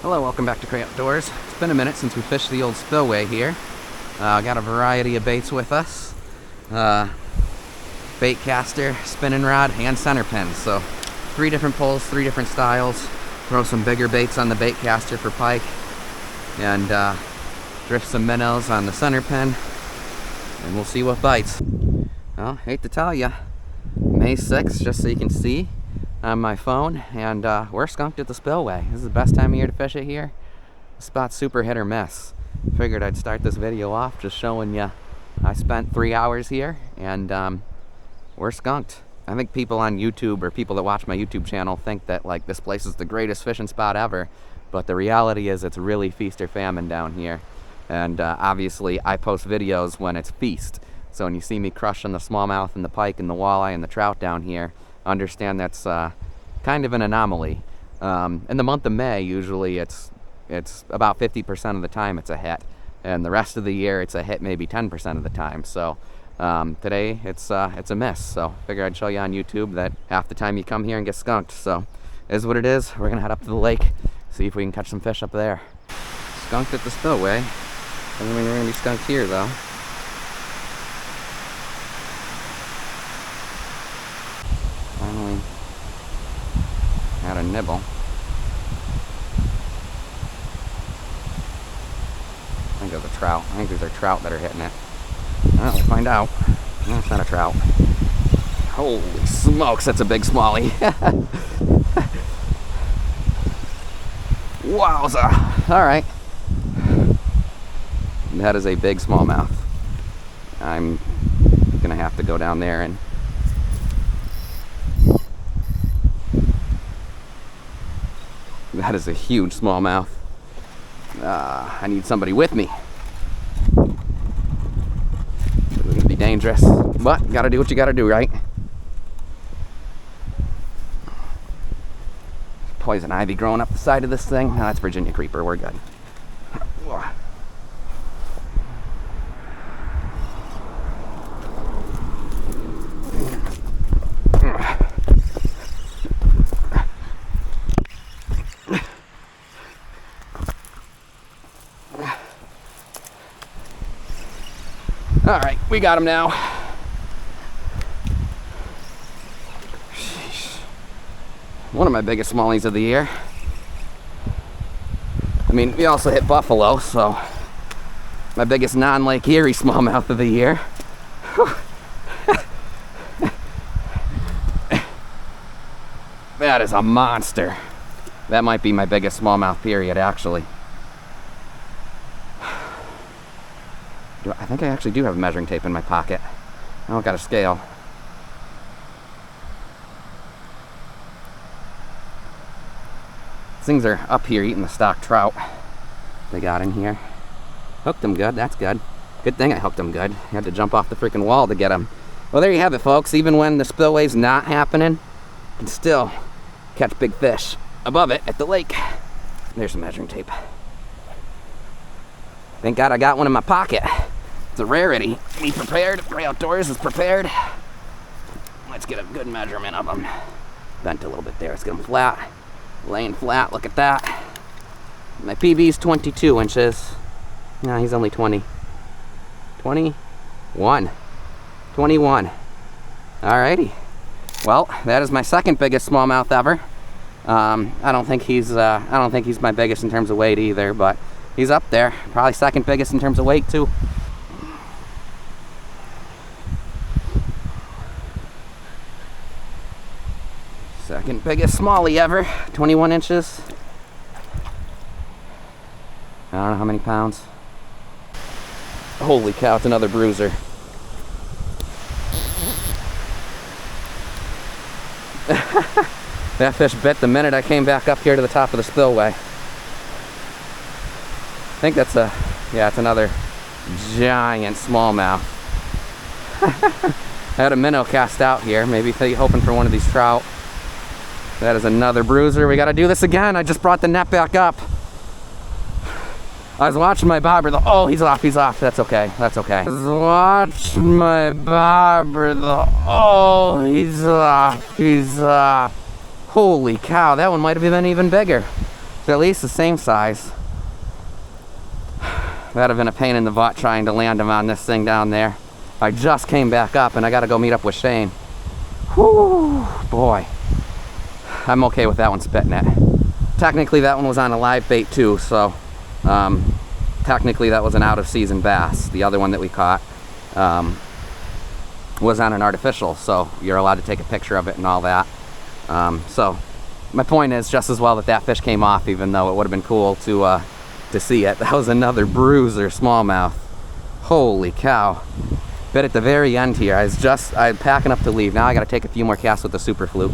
Hello, welcome back to Cray Outdoors. It's been a minute since we fished the old spillway here. Got a variety of baits with us. Bait caster, spinning rod, and center pins. So 3 different pulls, 3 different styles. Throw some bigger baits on the bait caster for pike. And drift some minnows on the center pin. And we'll see what bites. Well, hate to tell you, May 6th, just so you can see on my phone, and we're skunked at the spillway. This is the best time of year to fish it here. The spot's super hit or miss. Figured I'd start this video off just showing you I spent 3 hours here, and we're skunked. I think people on YouTube or people that watch my YouTube channel think that like this place is the greatest fishing spot ever, but the reality is it's really feast or famine down here. And obviously I post videos when it's feast. So when you see me crushing the smallmouth and the pike and the walleye and the trout down here, understand that's kind of an anomaly. In the month of May, usually it's about 50% of the time it's a hit, and the rest of the year it's a hit maybe 10% of the time. So today it's a miss. So figured I'd show you on YouTube that half the time you come here and get skunked. So it is what it is. We're gonna head up to the lake, see if we can catch some fish up there. Skunked at the spillway. Doesn't mean we're gonna be skunked here though. Finally had a nibble. I think it was a trout. I think these are trout that are hitting it. Well, we'll find out. No, it's not a trout. Holy smokes, that's a big smallie. Wowza. Alright. That is a big smallmouth. I'm gonna have to go down there and that is a huge smallmouth. I need somebody with me. It's gonna be dangerous, but gotta do what you gotta do, right? Poison ivy growing up the side of this thing. No, that's Virginia creeper. We're good. All right, we got him now. Sheesh. One of my biggest smallies of the year. I mean, we also hit buffalo, so my biggest non-Lake Erie smallmouth of the year. That is a monster. That might be my biggest smallmouth period, actually. I think I actually do have measuring tape in my pocket. I don't got a scale. These things are up here eating the stock trout they got in here. Hooked them good, that's good. Good thing I hooked them good. I had to jump off the freaking wall to get them. Well, there you have it, folks. Even when the spillway's not happening, you can still catch big fish above it at the lake. There's some measuring tape. Thank God I got one in my pocket. It's a rarity. Be prepared. Cray Outdoors is prepared. Let's get a good measurement of them. Bent a little bit there. Let's get them flat. Laying flat. Look at that. My PB's 22 inches. No, he's only 20. 21. 21. Alrighty. Well, that is my second biggest smallmouth ever. I don't think he's my biggest in terms of weight either, but he's up there. Probably second biggest in terms of weight too. Second biggest smallie ever. 21 inches. I don't know how many pounds. Holy cow, it's another bruiser. That fish bit the minute I came back up here to the top of the spillway. I think that's it's another giant smallmouth. I had a minnow cast out here, maybe hoping for one of these trout. That is another bruiser. We gotta do this again. I just brought the net back up. I was watching my bobber. Oh, he's off. That's okay. That's okay. I was watching my bobber. Oh, he's off. Holy cow, that one might have been even bigger. They're at least the same size. That'd have been a pain in the butt trying to land them on this thing down there. I just came back up and I gotta go meet up with Shane. Whew, boy. I'm okay with that one spitting it. Technically that one was on a live bait too, so technically that was an out of season bass. The other one that we caught was on an artificial, so you're allowed to take a picture of it and all that. So my point is, just as well that that fish came off, even though it would have been cool to see it. That was another bruiser smallmouth. Holy cow. Bit at the very end here. I'm packing up to leave. Now I gotta take a few more casts with the super fluke.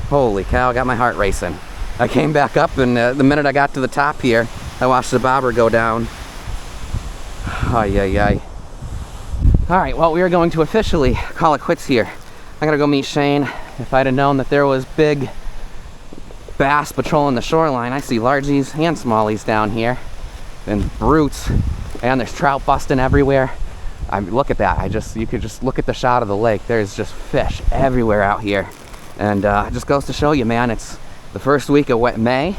Holy cow, I got my heart racing. I came back up and the minute I got to the top here, I watched the bobber go down. Ay, ay, ay. All right, well, we are going to officially call it quits here. I gotta go meet Shane. If I'd have known that there was big bass patrolling the shoreline, I see largies and smallies down here, and brutes, and there's trout busting everywhere. Look at that. You could just look at the shot of the lake. There's just fish everywhere out here. And it just goes to show you, man, it's the first week of May.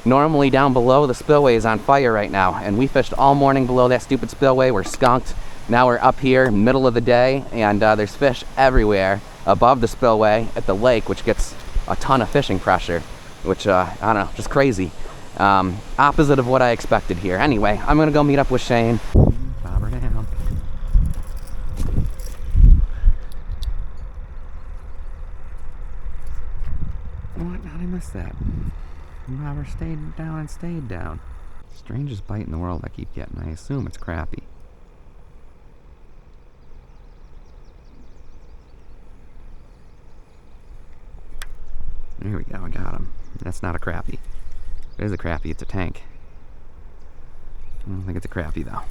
Normally down below, the spillway is on fire right now, and we fished all morning below that stupid spillway. We're skunked. Now we're up here, middle of the day, and there's fish everywhere above the spillway at the lake, which gets a ton of fishing pressure, which, I don't know, just crazy. Opposite of what I expected here. Anyway, I'm gonna go meet up with Shane. Bobber down. What? How'd I miss that? Bobber stayed down and stayed down. Strangest bite in the world I keep getting. I assume it's crappie. There we go, I got him. That's not a crappie. It is a crappie, it's a tank. I don't think it's a crappie though.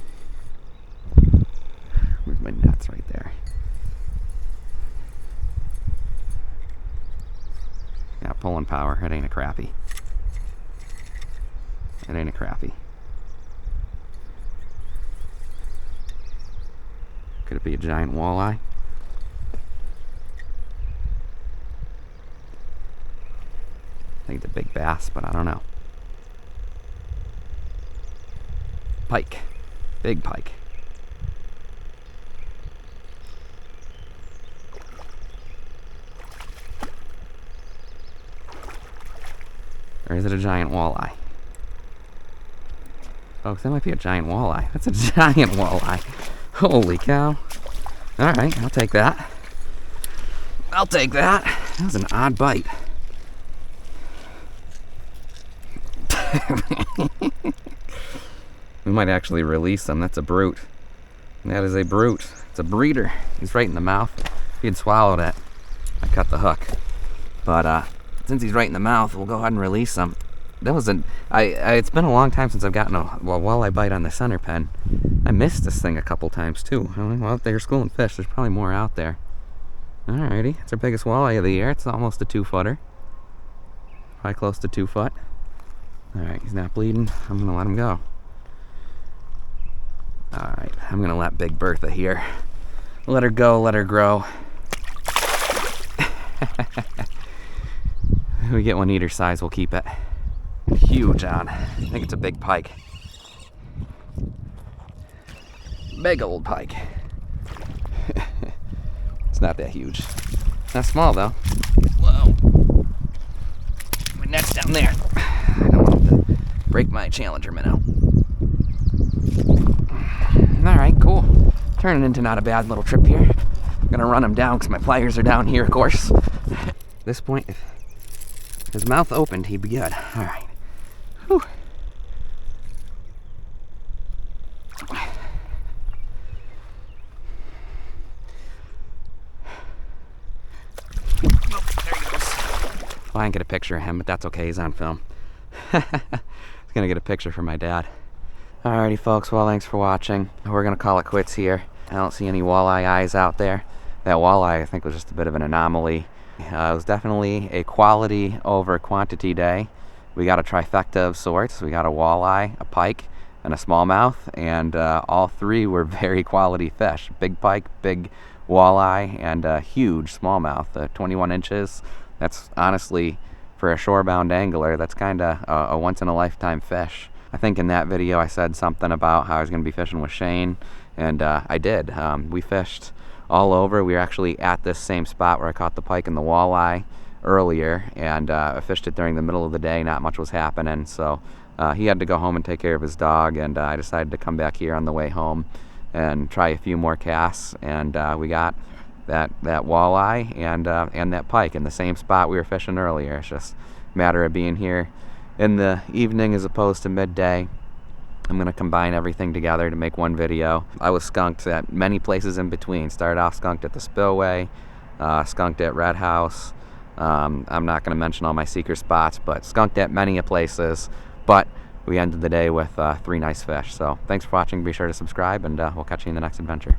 Where's my nuts? Right there. Yeah, pulling power. It ain't a crappie. It ain't a crappie. Could it be a giant walleye? I think it's a big bass, but I don't know. Pike. Big pike. Or is it a giant walleye? Oh, that might be a giant walleye. That's a giant walleye. Holy cow. Alright, I'll take that. I'll take that. That was an odd bite. We might actually release him. That's a brute. That is a brute. It's a breeder. He's right in the mouth. If he had swallowed it, I cut the hook. But since he's right in the mouth, we'll go ahead and release him. That was it's been a long time since I've gotten a walleye bite on the center pen. I missed this thing a couple times too. Well, if they're schooling fish, there's probably more out there. Alrighty, it's our biggest walleye of the year. It's almost a 2-footer. Probably close to 2 foot. Alright, he's not bleeding. I'm gonna let him go. Alright, I'm gonna let Big Bertha here. Let her go, let her grow. If we get one eater size, we'll keep it. Huge on. I think it's a big pike. Big old pike. It's not that huge. Not small though. Whoa. My net's down there. I don't want to break my Challenger minnow. Alright, cool. Turning into not a bad little trip here. I'm gonna run him down because my pliers are down here, of course. At this point, if his mouth opened, he'd be good. Alright. Whew. Oh, there he goes. Well, I didn't get a picture of him, but that's okay. He's on film. I was gonna get a picture for my dad. Alrighty, folks. Well, thanks for watching. We're gonna call it quits here. I don't see any walleye eyes out there. That walleye, I think, was just a bit of an anomaly. It was definitely a quality over quantity day. We got a trifecta of sorts. We got a walleye, a pike, and a smallmouth, and all three were very quality fish. Big pike, big walleye, and a huge smallmouth, 21 inches. That's honestly for a shorebound angler, that's kind of a once-in-a-lifetime fish. I think in that video I said something about how I was going to be fishing with Shane, and I did. We fished all over. We were actually at this same spot where I caught the pike and the walleye earlier, and I fished it during the middle of the day. Not much was happening, so he had to go home and take care of his dog, and I decided to come back here on the way home and try a few more casts, and we got that walleye and that pike in the same spot we were fishing earlier. It's just a matter of being here in the evening as opposed to midday. I'm going to combine everything together to make one video. I was skunked at many places in between. Started off skunked at the spillway, skunked at Red House. I'm not going to mention all my secret spots, but skunked at many places. But we ended the day with 3 nice fish. So thanks for watching. Be sure to subscribe, and we'll catch you in the next adventure.